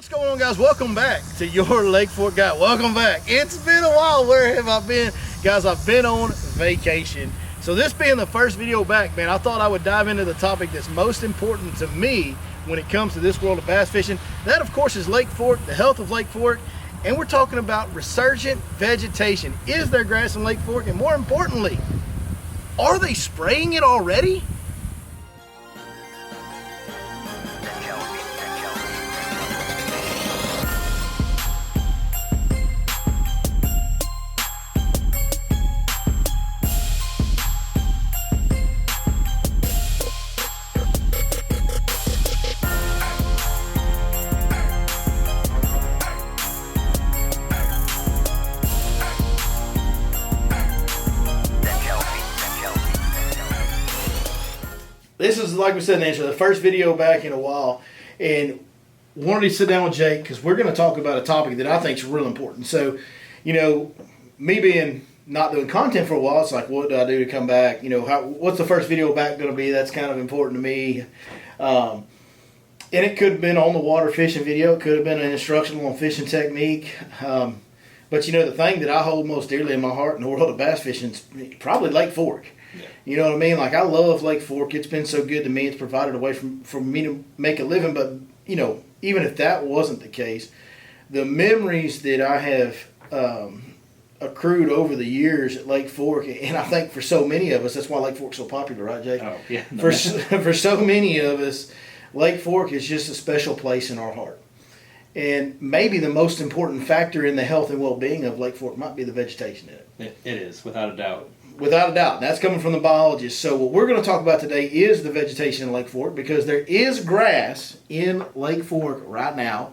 What's going on, guys? Welcome back to your Lake Fork guy. Welcome back. It's been a while. Where have I been? Guys, I've been on vacation. So this being the first video back, man, I thought I would dive into the topic that's most important to me when it comes to this world of bass fishing. That, of course, is Lake Fork, the health of Lake Fork, and we're talking about resurgent vegetation. Is there grass in Lake Fork? And more importantly, are they spraying it already? This is, like we said, Nancy, the first video back in a while, and wanted to sit down with Jake because we're going to talk about a topic that I think is real important. So, you know, me being not doing content for a while, it's like, what do I do to come back? You know, what's the first video back going to be? That's kind of important to me. And it could have been on the water fishing video. It could have been an instructional on fishing technique. But, you know, the thing that I hold most dearly in my heart in the world of bass fishing is probably Lake Fork. Yeah. You know what I mean? Like, I love Lake Fork. It's been so good to me. It's provided a way for me to make a living. But, you know, even if that wasn't the case, the memories that I have accrued over the years at Lake Fork, and I think for so many of us, that's why Lake Fork's so popular, right, Jake? Oh, yeah. For so many of us, Lake Fork is just a special place in our heart. And maybe the most important factor in the health and well-being of Lake Fork might be the vegetation in it. It is, without a doubt. Without a doubt. That's coming from the biologist. So what we're going to talk about today is the vegetation in Lake Fork, because there is grass in Lake Fork right now.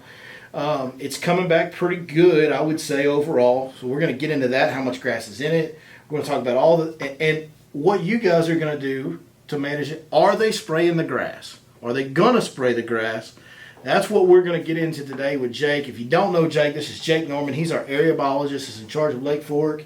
It's coming back pretty good, I would say, overall. So we're going to get into that, how much grass is in it. We're going to talk about all the and what you guys are going to do to manage it. Are they spraying the grass? Are they going to spray the grass? That's what we're going to get into today with Jake. If you don't know Jake, this is Jake Norman. He's our area biologist. He's in charge of Lake Fork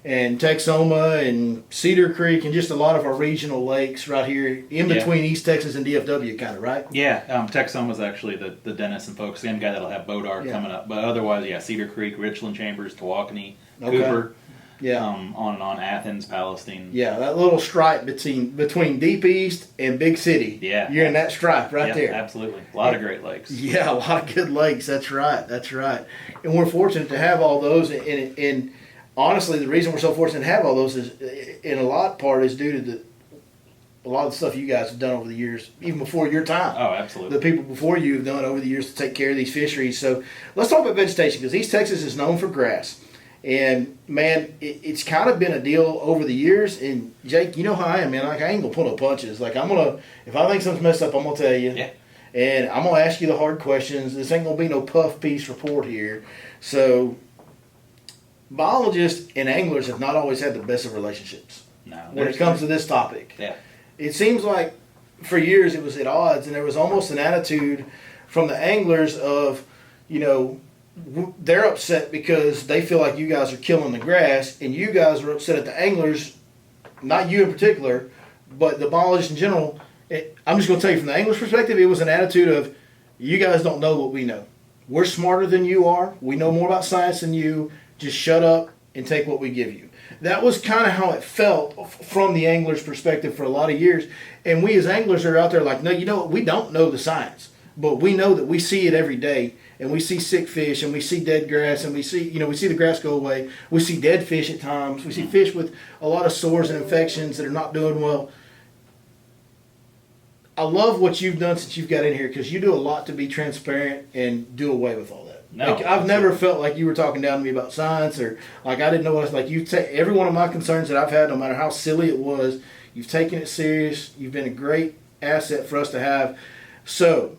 and Texoma and Cedar Creek and just a lot of our regional lakes right here in between East Texas and DFW, kind of, right? Yeah, Texoma is actually the Dennis and folks, same guy that'll have Bodart coming up. But otherwise, yeah, Cedar Creek, Richland Chambers, Tawakanee, Cooper, on and on, Athens, Palestine. Yeah, that little stripe between Deep East and Big City. Yeah. You're in that stripe right there. Absolutely. A lot of great lakes. Yeah, a lot of good lakes. That's right. That's right. And we're fortunate to have all those, and honestly, the reason we're so fortunate to have all those is, in a lot part, is due to a lot of the stuff you guys have done over the years, even before your time. Oh, absolutely. The people before you have done over the years to take care of these fisheries. So let's talk about vegetation, because East Texas is known for grass. And, man, it's kind of been a deal over the years. And, Jake, you know how I am, man. Like, I ain't going to pull no punches. Like, if I think something's messed up, I'm going to tell you. Yeah. And I'm going to ask you the hard questions. This ain't going to be no puff piece report here. So biologists and anglers have not always had the best of relationships when it comes to this topic. Yeah. It seems like for years it was at odds, and there was almost an attitude from the anglers of, you know, they're upset because they feel like you guys are killing the grass, and you guys are upset at the anglers, not you in particular, but the biologists in general. I'm just going to tell you, from the angler's perspective, it was an attitude of, you guys don't know what we know. We're smarter than you are. We know more about science than you. Just shut up and take what we give you. That was kind of how it felt from the angler's perspective for a lot of years. And we as anglers are out there like, no, you know what? We don't know the science, but we know that we see it every day. And we see sick fish, and we see dead grass, and we see the grass go away. We see dead fish at times. We see fish with a lot of sores and infections that are not doing well. I love what you've done since you've got in here, because you do a lot to be transparent and do away with all that. No, like, I've never felt like you were talking down to me about science, or like I didn't know what it's like. You take every one of my concerns that I've had, no matter how silly it was, you've taken it serious. You've been a great asset for us to have. So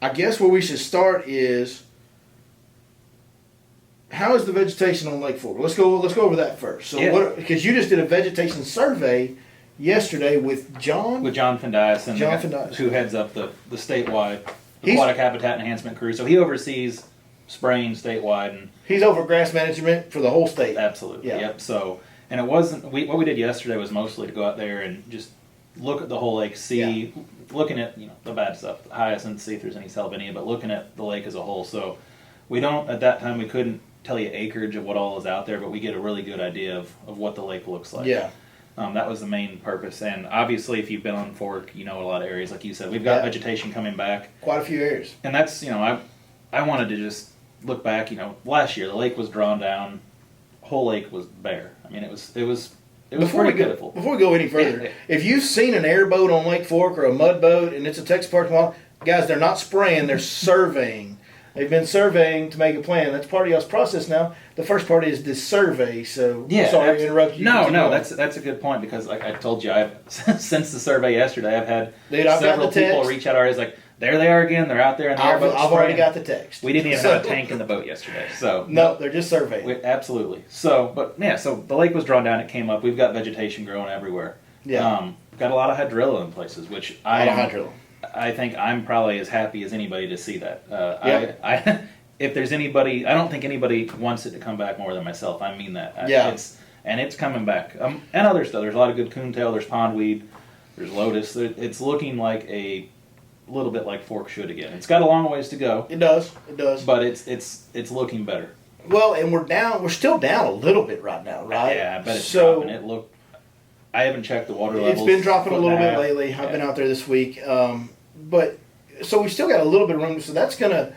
I guess where we should start is, how is the vegetation on Lake Fork? Let's go over that first. So because you just did a vegetation survey yesterday with John? With John Fendias, who heads up the statewide aquatic habitat enhancement crew. So he oversees spraying statewide. And he's over grass management for the whole state. Absolutely. Yeah. Yep. So, and it wasn't, what we did yesterday was mostly to go out there and just look at the whole lake, looking at the bad stuff, the hyacinth, see if there's any salvinia, but looking at the lake as a whole. So we don't, at that time, we couldn't tell you acreage of what all is out there, but we get a really good idea of what the lake looks like. Yeah. That was the main purpose. And obviously, if you've been on Fork, a lot of areas, like you said, we've got vegetation coming back. Quite a few areas. And that's, I wanted to just look back, last year, the lake was drawn down, whole lake was bare. I mean, it was pretty pitiful. Before we go any further, if you've seen an airboat on Lake Fork or a mud boat and it's a Texas parking lot, guys, they're not spraying, they're surveying. They've been surveying to make a plan. That's part of y'all's process now. The first part is this survey. So sorry to interrupt you. No, that's a good point, because like I told you, I've since the survey yesterday, I've had several people reach out already. Like, there they are again. They're out there in the airboat. I've already got the text. We didn't even have a tank in the boat yesterday. So no, they're just surveying. Absolutely. So, so the lake was drawn down. It came up. We've got vegetation growing everywhere. Yeah. Got a lot of hydrilla in places, which I think I'm probably as happy as anybody to see that. If there's anybody, I don't think anybody wants it to come back more than myself. I mean that. It's coming back. And other stuff. There's a lot of good coontail. There's pondweed. There's lotus. It's looking like a little bit like Fork should again. It's got a long ways to go. It does. But it's looking better. Well, and we're still down a little bit right now, right? Yeah, I bet it's dropping. I haven't checked the water levels. It's been dropping a little bit lately. I've been out there this week. But so we've still got a little bit of room, so that's going to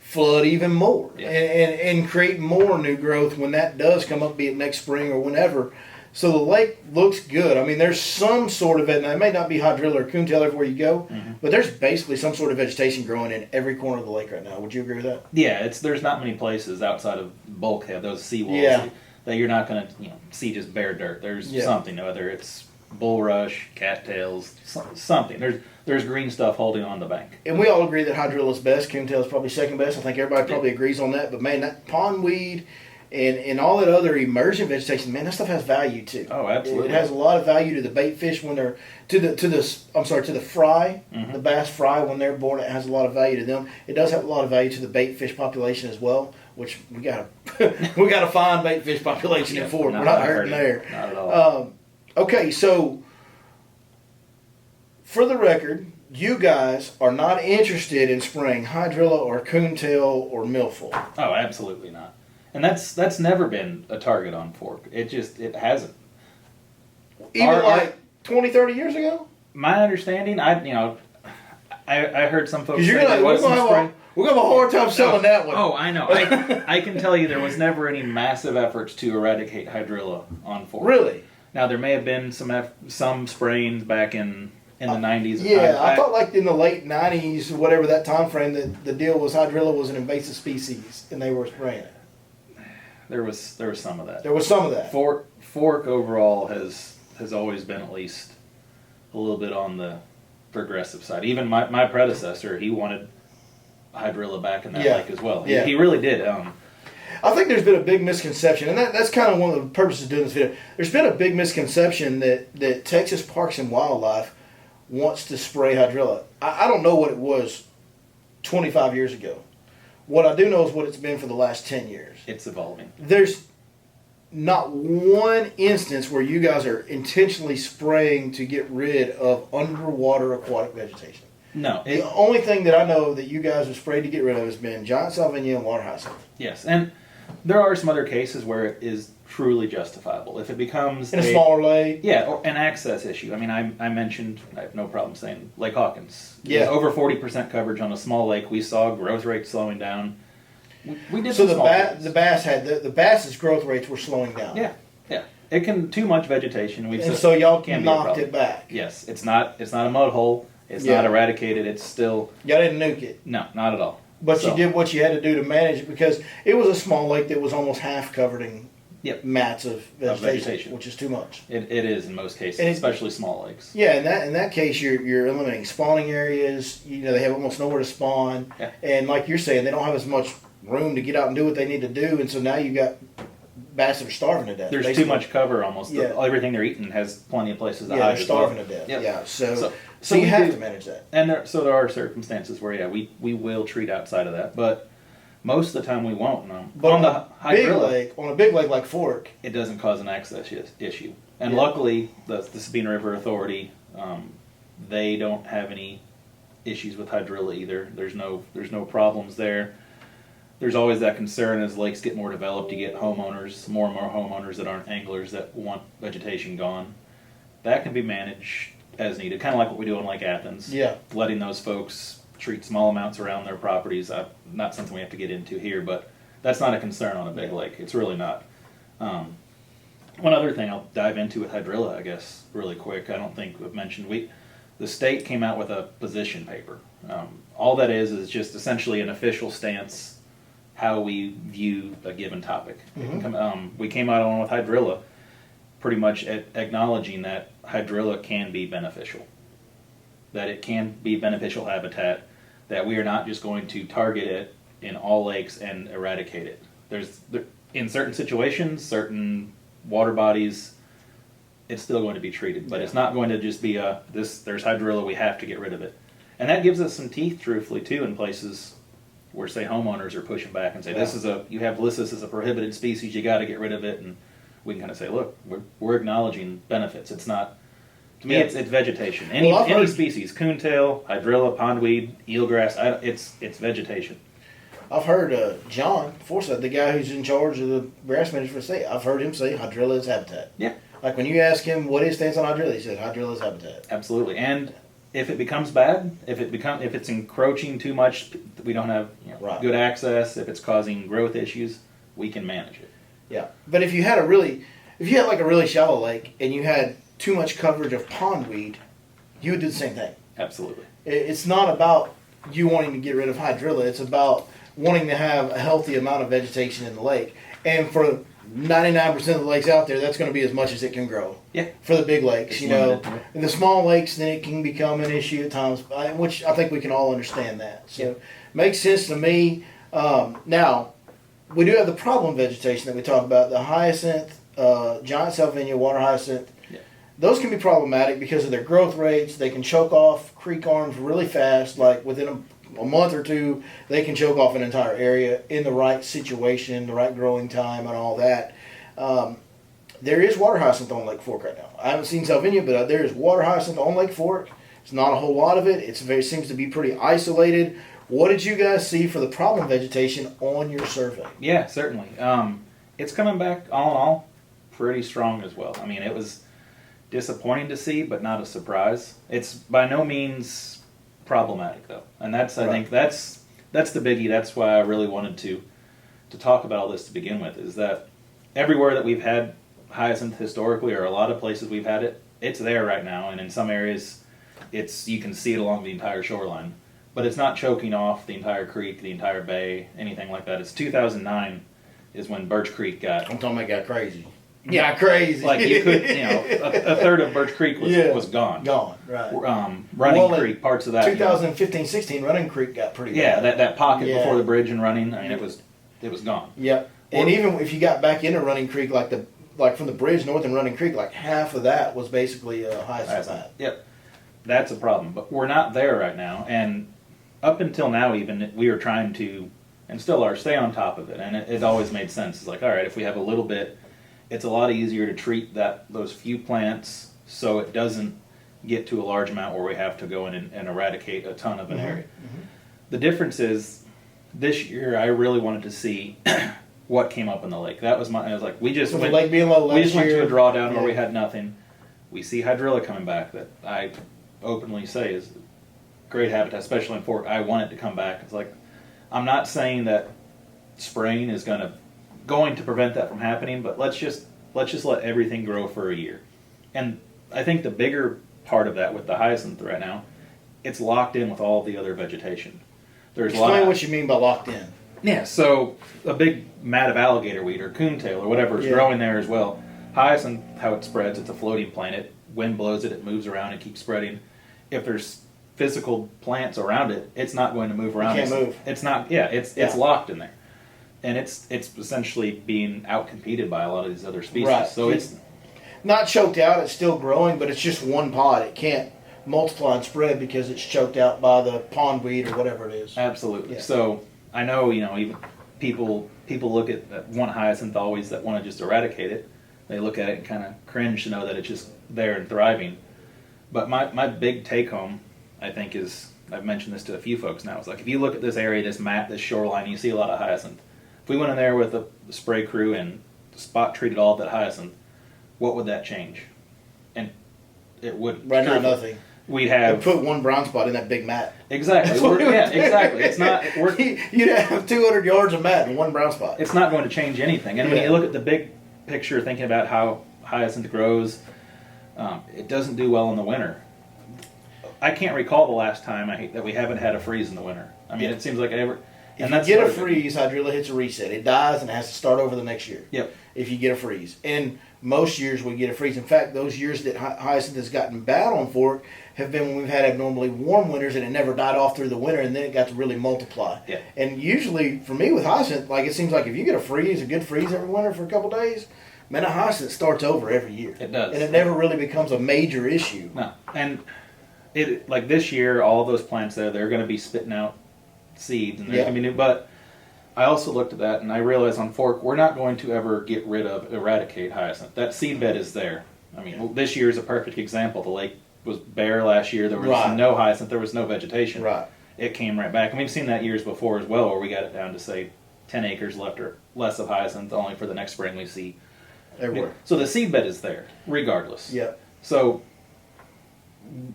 flood even more and create more new growth when that does come up, be it next spring or whenever. So the lake looks good. I mean, there's some sort of it, and it may not be hydrilla or coontail everywhere you go, but there's basically some sort of vegetation growing in every corner of the lake right now. Would you agree with that? Yeah, there's not many places outside of bulkhead, those seawalls, that you're not going to see just bare dirt. There's something, whether it's bulrush, cattails, something. There's green stuff holding on the bank. And we all agree that hydrilla is best. Coontail is probably second best. I think everybody probably agrees on that. But man, that pondweed and all that other immersion vegetation, man, that stuff has value too. Oh, absolutely. It has a lot of value to the bait fish when they're to the fry, the bass fry when they're born. It has a lot of value to them. It does have a lot of value to the bait fish population as well, which we got a fine bait fish population in Fork. We're not hurting there. Not at all. Okay, so for the record, you guys are not interested in spraying hydrilla or coontail or milfoil. Oh, absolutely not. And that's never been a target on Fork. It hasn't. Even 20, 30 years ago? My understanding, I heard some folks say there was some spraying. We're going to have a hard time selling that one. Oh, I know. I can tell you there was never any massive efforts to eradicate hydrilla on Fork. Really? Now, there may have been some spraying back in the 90s. Yeah, I thought like in the late 90s, whatever that time frame, that the deal was hydrilla was an invasive species, and they were spraying it. There was some of that. There was some of that. Fork overall has always been at least a little bit on the progressive side. Even my predecessor, he wanted hydrilla back in that lake as well. He really did. I think there's been a big misconception, and that's kind of one of the purposes of doing this video. There's been a big misconception that Texas Parks and Wildlife wants to spray hydrilla. I don't know what it was 25 years ago. What I do know is what it's been for the last 10 years. It's evolving. There's not one instance where you guys are intentionally spraying to get rid of underwater aquatic vegetation. No. The only thing that I know that you guys have sprayed to get rid of has been giant salvinia and water hyacinth. Yes, and there are some other cases where it is truly justifiable. If it becomes in a smaller lake. Yeah, or an access issue. I mean, I mentioned, I have no problem saying Lake Hawkins. Yeah. Over 40% coverage on a small lake. We saw growth rates slowing down. We did. So the bass's growth rates were slowing down. Yeah, yeah. It can too much vegetation. And so y'all knocked it back. Yes, it's not a mud hole. It's not eradicated. It's still. Y'all didn't nuke it. No, not at all. But you did what you had to do to manage it, because it was a small lake that was almost half covered in mats of vegetation, which is too much. It is in most cases, especially small lakes. Yeah, in that case, you're eliminating spawning areas. They have almost nowhere to spawn, and like you're saying, they don't have as much room to get out and do what they need to do, and so now you've got bass that are starving to death. There's basically too much cover almost. Yeah. Everything they're eating has plenty of places to hide. They're starving to death. Yep. Yeah, so you have to manage that. And there are circumstances where we will treat outside of that, but most of the time we won't. But on a big lake like Fork, it doesn't cause an access issue. And luckily, the Sabine River Authority They don't have any issues with hydrilla either. There's no problems there. There's always that concern as lakes get more developed, you get homeowners, more and more homeowners that aren't anglers that want vegetation gone. That can be managed as needed, kind of like what we do in Lake Athens. Yeah. Letting those folks treat small amounts around their properties. Not something we have to get into here, but that's not a concern on a big lake. It's really not. One other thing I'll dive into with hydrilla, I guess, really quick. I don't think we've mentioned. The state came out with a position paper. All that is just essentially an official stance how we view a given topic. Mm-hmm. We came out on with hydrilla, pretty much acknowledging that hydrilla can be beneficial, that it can be beneficial habitat, that we are not just going to target it in all lakes and eradicate it. In certain situations, certain water bodies, it's still going to be treated, but it's not going to just be there's hydrilla, we have to get rid of it. And that gives us some teeth, truthfully, too, in places where, say, homeowners are pushing back and say, you have listed as a prohibited species, you got to get rid of it, and we can kind of say, look, we're acknowledging benefits. It's not, to me, it's vegetation. Any species, coontail, hydrilla, pondweed, eelgrass, it's vegetation. I've heard John Forsyth, the guy who's in charge of the grass management for the state, I've heard him say hydrilla is habitat. Yeah. Like when you ask him what his stance on hydrilla, he said hydrilla is habitat. Absolutely. And if it becomes bad, if it's encroaching too much, we don't have good access, if it's causing growth issues, we can manage it. Yeah. But if you had like a really shallow lake and you had too much coverage of pondweed, you would do the same thing. Absolutely. It's not about you wanting to get rid of hydrilla. It's about wanting to have a healthy amount of vegetation in the lake. And for 99% of the lakes out there, that's going to be as much as it can grow. Yeah. For the big lakes, in the small lakes, then it can become an issue at times, which I think we can all understand that. So, makes sense to me. Now, we do have the problem vegetation that we talk about: the hyacinth, giant salvinia, water hyacinth. Yeah. Those can be problematic because of their growth rates. They can choke off creek arms really fast, like within a month or two, they can choke off an entire area in the right situation, the right growing time, and all that. There is water hyacinth on Lake Fork right now. I haven't seen salvinia, but there is water hyacinth on Lake Fork. It's not a whole lot of it. It seems to be pretty isolated. What did you guys see for the problem vegetation on your survey? Yeah, certainly. It's coming back, all in all, pretty strong as well. I mean, it was disappointing to see, but not a surprise. It's by no means problematic, though. And I think that's the biggie. That's why I really wanted to talk about all this to begin with, is that everywhere that we've had hyacinth historically, or a lot of places we've had it, it's there right now. And in some areas, you can see it along the entire shoreline. But it's not choking off the entire creek, the entire bay, anything like that. It's 2009 is when Birch Creek got... I'm talking about got crazy. Yeah, crazy. Like you could, a third of Birch Creek was gone. Gone, right. Running Creek, parts of that. 2015-16, Running Creek got pretty bad. Yeah, that pocket before the bridge and Running, I mean, it was gone. Yep. And even if you got back into Running Creek, like from the bridge north in Running Creek, like half of that was basically hyacinth. Yep. That's a problem. But we're not there right now. And up until now, even, we are trying to, and still are, stay on top of it. And it always made sense. It's like, all right, if we have a little bit, it's a lot easier to treat those few plants so it doesn't get to a large amount where we have to go in and eradicate a ton of an area. Mm-hmm. The difference is, this year I really wanted to see what came up in the lake. I was like, we just went, lake being low we just went to a drawdown where we had nothing. We see hydrilla coming back that I openly say is great habitat, especially in Fork. I want it to come back. It's like, I'm not saying that spraying is going to prevent that from happening, but let's just let everything grow for a year. And I think the bigger part of that with the hyacinth right now, it's locked in with all the other vegetation. Explain what you mean by locked in. Yeah, so a big mat of alligator weed or coontail or whatever is growing there as well. Hyacinth, how it spreads, it's a floating plant. Wind blows it moves around and keeps spreading. If there's physical plants around it, it's not going to move around. It can't move. It's not. Yeah, it's locked in there, and it's essentially being outcompeted by a lot of these other species. Right. So it's not choked out. It's still growing, but it's just one pod. It can't multiply and spread because it's choked out by the pondweed or whatever it is. Absolutely. Yeah. So I know, even people look at one hyacinth always that want to just eradicate it. They look at it and kind of cringe to know that it's just there and thriving. But my big take home, I think, is, I've mentioned this to a few folks now, it's like, if you look at this area, this map, this shoreline, you see a lot of hyacinth. If we went in there with a spray crew and spot treated all of that hyacinth, what would that change? And it would. Right now, nothing. We'd have put one brown spot in that big mat. Exactly. Yeah, exactly. It's not. You'd have 200 yards of mat and one brown spot. It's not going to change anything. And when you look at the big picture, thinking about how hyacinth grows, it doesn't do well in the winter. I can't recall the last time that we haven't had a freeze in the winter. I mean, it seems like ever. If you get a freeze, Hydrilla hits a reset. It dies and it has to start over the next year. Yep. If you get a freeze. And most years we get a freeze. In fact, those years that hyacinth has gotten bad on fork have been when we've had abnormally warm winters and it never died off through the winter and then it got to really multiply. Yeah. And usually, for me with hyacinth, like it seems like if you get a good freeze every winter for a couple days, man, a hyacinth starts over every year. It does. And it never really becomes a major issue. No. And it, like this year, all those plants there, they're going to be spitting out seeds and there's going to be new. But I also looked at that and I realized on fork, we're not going to ever get rid of, eradicate hyacinth. That seed bed is there. I mean, this year is a perfect example. The lake was bare last year. There was no hyacinth. There was no vegetation. Right. It came right back. And we've seen that years before as well, where we got it down to, say, 10 acres left or less of hyacinth, only for the next spring we see. Everywhere. So the seed bed is there, regardless. Yep. So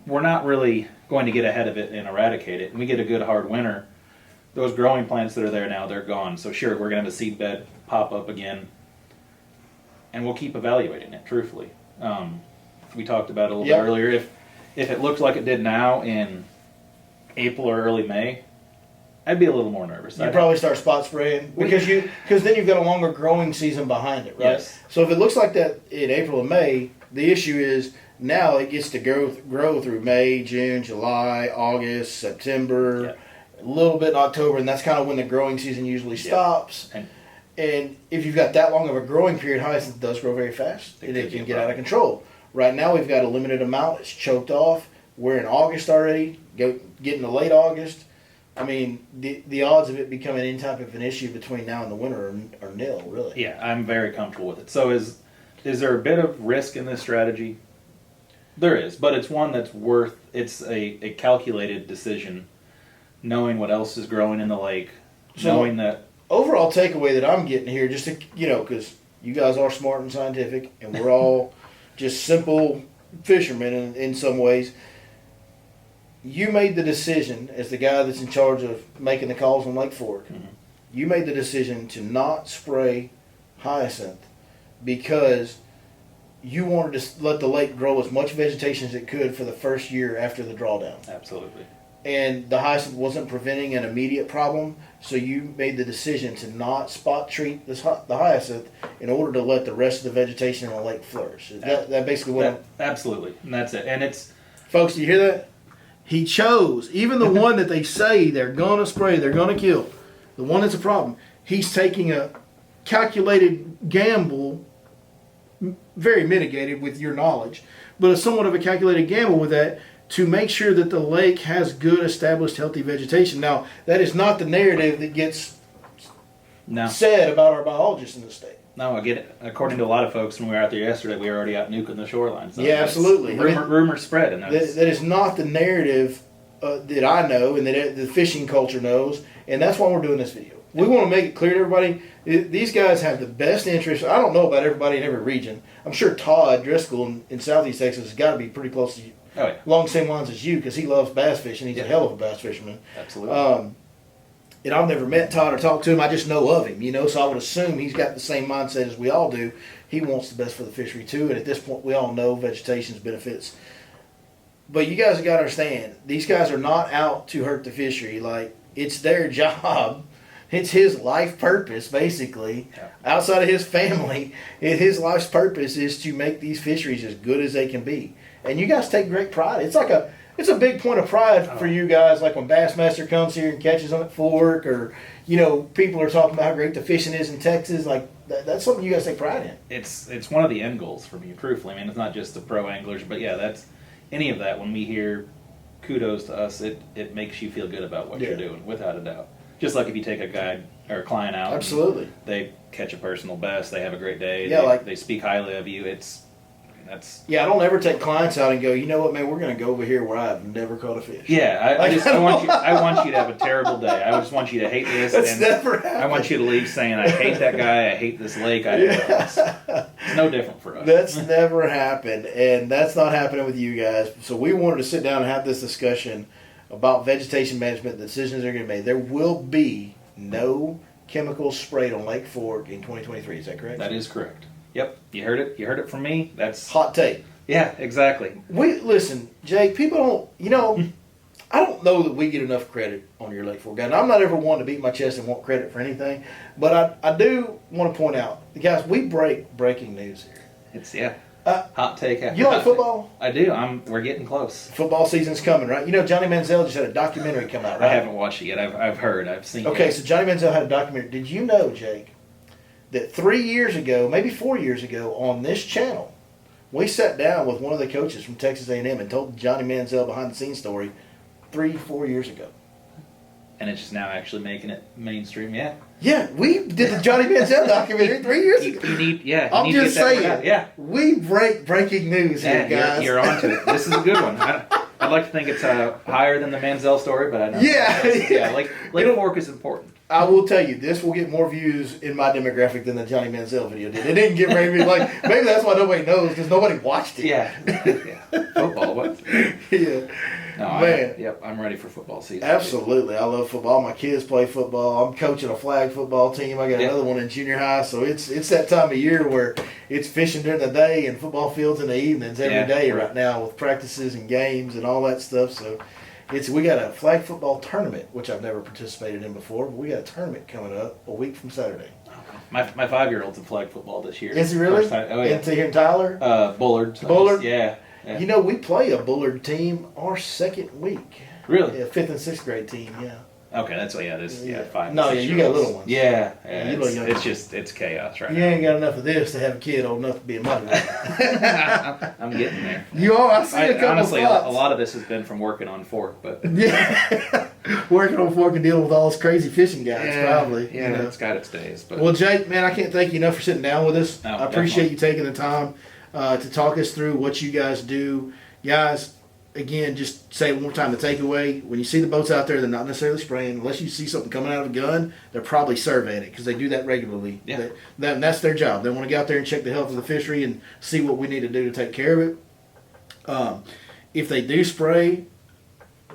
we're not really going to get ahead of it and eradicate it. And we get a good hard winter. Those growing plants that are there now, they're gone. So sure, we're going to have a seed bed pop up again. And we'll keep evaluating it, truthfully. We talked about it a little bit earlier. If it looks like it did now in April or early May, I'd be a little more nervous. You'd probably start spot spraying because then you've got a longer growing season behind it, right? Yes. So if it looks like that in April and May, the issue is now it gets to grow through May, June, July, August, September, a little bit in October, and that's kind of when the growing season usually stops. And if you've got that long of a growing period, hyacinth does grow very fast. It can get out of control. Right now we've got a limited amount. It's choked off. We're in August already, getting to late August. I mean, the odds of it becoming any type of an issue between now and the winter are nil, really. Yeah, I'm very comfortable with it. So is there a bit of risk in this strategy? There is, but it's one that's it's a calculated decision, knowing what else is growing in the lake, knowing that. Overall takeaway that I'm getting here, just to, because you guys are smart and scientific, and we're all just simple fishermen in some ways. You made the decision, as the guy that's in charge of making the calls on Lake Fork, you made the decision to not spray hyacinth because you wanted to let the lake grow as much vegetation as it could for the first year after the drawdown. Absolutely. And the hyacinth wasn't preventing an immediate problem, so you made the decision to not spot treat the hyacinth in order to let the rest of the vegetation in the lake flourish. Is that basically what absolutely, and that's it. And it's... Folks, do you hear that? He chose, even the one that they say they're going to spray, they're going to kill, the one that's a problem, he's taking a calculated gamble, very mitigated with your knowledge, but a somewhat of a calculated gamble with that to make sure that the lake has good, established, healthy vegetation. Now, that is not the narrative that gets said about our biologists in the state. No, I get it. According to a lot of folks, when we were out there yesterday, we were already out nuking the shoreline. So yeah, absolutely. Rumor spread. And that is not the narrative that I know and that the fishing culture knows, and that's why we're doing this video. We want to make it clear to everybody, these guys have the best interest. I don't know about everybody in every region. I'm sure Todd Driscoll in Southeast Texas has got to be pretty close to you. Oh, yeah. Along the same lines as you, because he loves bass fishing. He's a hell of a bass fisherman. Absolutely. And I've never met Todd or talked to him. I just know of him, so I would assume he's got the same mindset as we all do. He wants the best for the fishery, too. And at this point, we all know vegetation's benefits. But you guys have got to understand, these guys are not out to hurt the fishery. Like, it's their job. It's his life purpose, basically. Yeah. Outside of his family, his life's purpose is to make these fisheries as good as they can be. And you guys take great pride. It's a big point of pride for you guys, like when Bassmaster comes here and catches them at Fork, or people are talking about how great the fishing is in Texas. Like that's something you guys take pride in. It's one of the end goals for me, truthfully. I mean, it's not just the pro anglers, but yeah, that's any of that. When we hear kudos to us, it makes you feel good about what you're doing, without a doubt. Just like if you take a guide or a client out, absolutely, they catch a personal best, they have a great day, they speak highly of you. It's I don't ever take clients out and go, you know what, man, we're going to go over here where I've never caught a fish. Yeah, I want you to have a terrible day. I just want you to hate this. That's never happened. I want you to leave saying, I hate that guy, I hate this lake. It's no different for us. That's never happened, and that's not happening with you guys. So we wanted to sit down and have this discussion about vegetation management, the decisions they're going to make. There will be no chemicals sprayed on Lake Fork in 2023. Is that correct? That is correct. Yep, you heard it. You heard it from me. That's hot take. Yeah, exactly. Listen, Jake. People don't. I don't know that we get enough credit on your Lake Fork guy. And I'm not ever one to beat my chest and want credit for anything, but I do want to point out, guys, we break breaking news here. It's hot take. You like football? I do. We're getting close. Football season's coming, right? You know, Johnny Manziel just had a documentary come out, right? I haven't watched it yet. I've heard. I've seen. Okay, so Johnny Manziel had a documentary. Did you know, Jake, that 3 years ago, maybe 4 years ago, on this channel, we sat down with one of the coaches from Texas A&M and told Johnny Manziel behind-the-scenes story 3-4 years ago. And it's just now actually making it mainstream, yeah. Yeah, we did the Johnny Manziel documentary 3 years ago. I'm just saying, yeah. We break breaking news here, guys. You're onto it. This is a good one. I'd like to think it's higher than the Manziel story, but I know. Yeah. Lake Fork is important. I will tell you, this will get more views in my demographic than the Johnny Manziel video did. It didn't get very maybe that's why nobody knows, because nobody watched it. Yeah. Football, what? Yeah. No, man. I'm ready for football season. Absolutely. I love football. My kids play football. I'm coaching a flag football team. I got another one in junior high. So it's that time of year where it's fishing during the day and football fields in the evenings every day right now, with practices and games and all that stuff. So we got a flag football tournament, which I've never participated in before, but we got a tournament coming up a week from Saturday. My 5-year-old's in flag football this year. Is he really? Oh, yeah. Here in Tyler? Bullard. Bullard? Yeah. You know, we play a Bullard team our second week. Really? Yeah, 5th and 6th grade team, yeah. Okay, that's 5. No, you got little ones. Yeah, it's chaos right now. You ain't got enough of this to have a kid old enough to be a mother. I'm getting there. You are. I see a couple honestly, spots. A lot of this has been from working on Fork, but yeah, working on Fork and dealing with all those crazy fishing guys, probably. Yeah, it's got its days. But well, Jake, man, I can't thank you enough for sitting down with us. No, I appreciate you taking the time to talk us through what you guys do, guys. Again, just say it one more time, the takeaway, when you see the boats out there, they're not necessarily spraying. Unless you see something coming out of a gun, they're probably surveying it, because they do that regularly. Yeah. That's their job. They want to get out there and check the health of the fishery and see what we need to do to take care of it. If they do spray,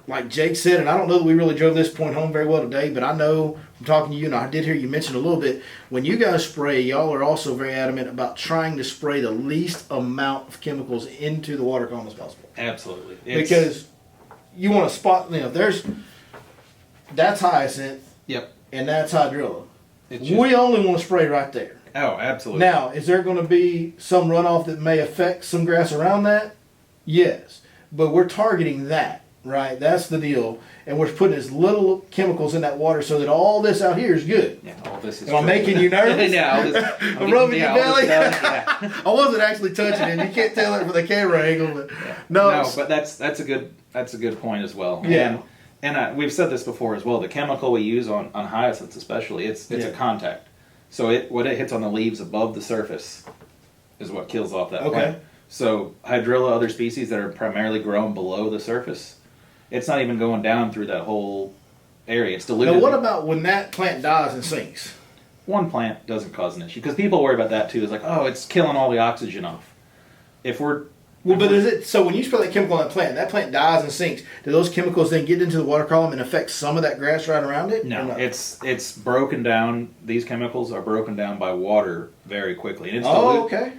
like Jake said, and I don't know that we really drove this point home very well today, but I know from talking to you, and I did hear you mention a little bit, when you guys spray, y'all are also very adamant about trying to spray the least amount of chemicals into the water column as possible. Absolutely. Because you want to spot, that's hyacinth. Yep. And that's hydrilla. We only want to spray right there. Oh, absolutely. Now, is there going to be some runoff that may affect some grass around that? Yes. But we're targeting that. Right, that's the deal, and we're putting as little chemicals in that water so that all this out here is good. Yeah, all this is. Am I making you nervous? Yeah, I'm rubbing your belly. I wasn't actually touching it. You can't tell it from the camera angle, but no, but that's a good point as well. Yeah, and we've said this before as well. The chemical we use on hyacinths, especially, it's a contact. So what it hits on the leaves above the surface is what kills off that plant. So hydrilla, other species that are primarily grown below the surface, it's not even going down through that whole area. It's diluted. Now, what about when that plant dies and sinks? One plant doesn't cause an issue, because people worry about that too. It's like, oh, it's killing all the oxygen off. Is it so when you spray that chemical on that plant dies and sinks, do those chemicals then get into the water column and affect some of that grass right around it? No, it's broken down. These chemicals are broken down by water very quickly, and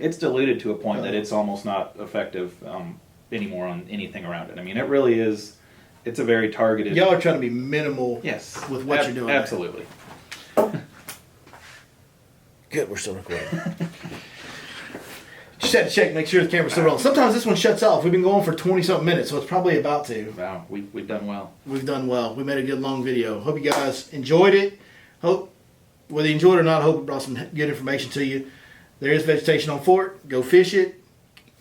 it's diluted to a point that it's almost not effective anymore on anything around it. I mean, it really is. It's a very targeted. Y'all are trying to be minimal. Yes, with what you're doing. Absolutely. Good, we're still recording. Just had to check, make sure the camera's still rolling. Sometimes this one shuts off. We've been going for 20-something minutes, so it's probably about to. Wow, we've done well. We've done well. We made a good long video. Hope you guys enjoyed it. Hope, whether you enjoyed it or not, I hope it brought some good information to you. There is vegetation on Fort. Go fish it.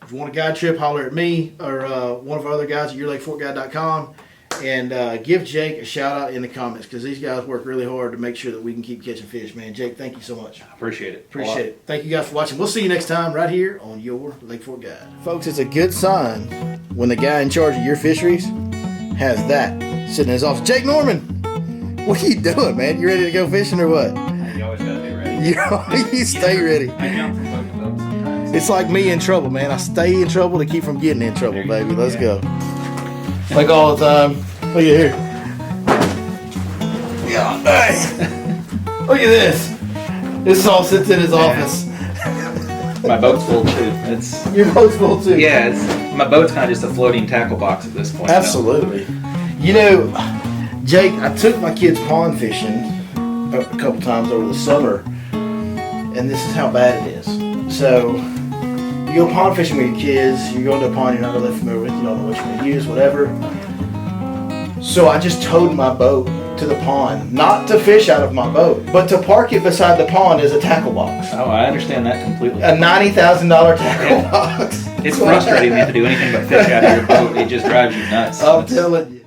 If you want a guide trip, holler at me or one of our other guys at yourlakefortguide.com. And give Jake a shout out in the comments because these guys work really hard to make sure that we can keep catching fish, man. Jake, thank you so much. Appreciate it. Appreciate it. Thank you guys for watching. We'll see you next time right here on your Lake Fork Guide. Folks, it's a good sign when the guy in charge of your fisheries has that sitting in his office. Jake Norman, what are you doing, man? You ready to go fishing or what? You always gotta be ready. You stay ready. I jump from boat to boat sometimes. It's like me in trouble, man. I stay in trouble to keep from getting in trouble, baby. Let's go. Like all the time. Look at here. Yeah. Hey. Look at this. This all sits in his office. My boat's full too. It's Your boat's full too. yeah. My boat's kind of just a floating tackle box at this point. Absolutely. You know, Jake, I took my kids pond fishing a couple times over the summer, and this is how bad it is. So, you go pond fishing with your kids, you go to a pond you're not really familiar with, you don't know what you're going to use, whatever. So I just towed my boat to the pond, not to fish out of my boat, but to park it beside the pond as a tackle box. Oh, I understand that completely. A $90,000 tackle box. It's frustrating to have to do anything but fish out of your boat. It just drives you nuts. I'm telling you.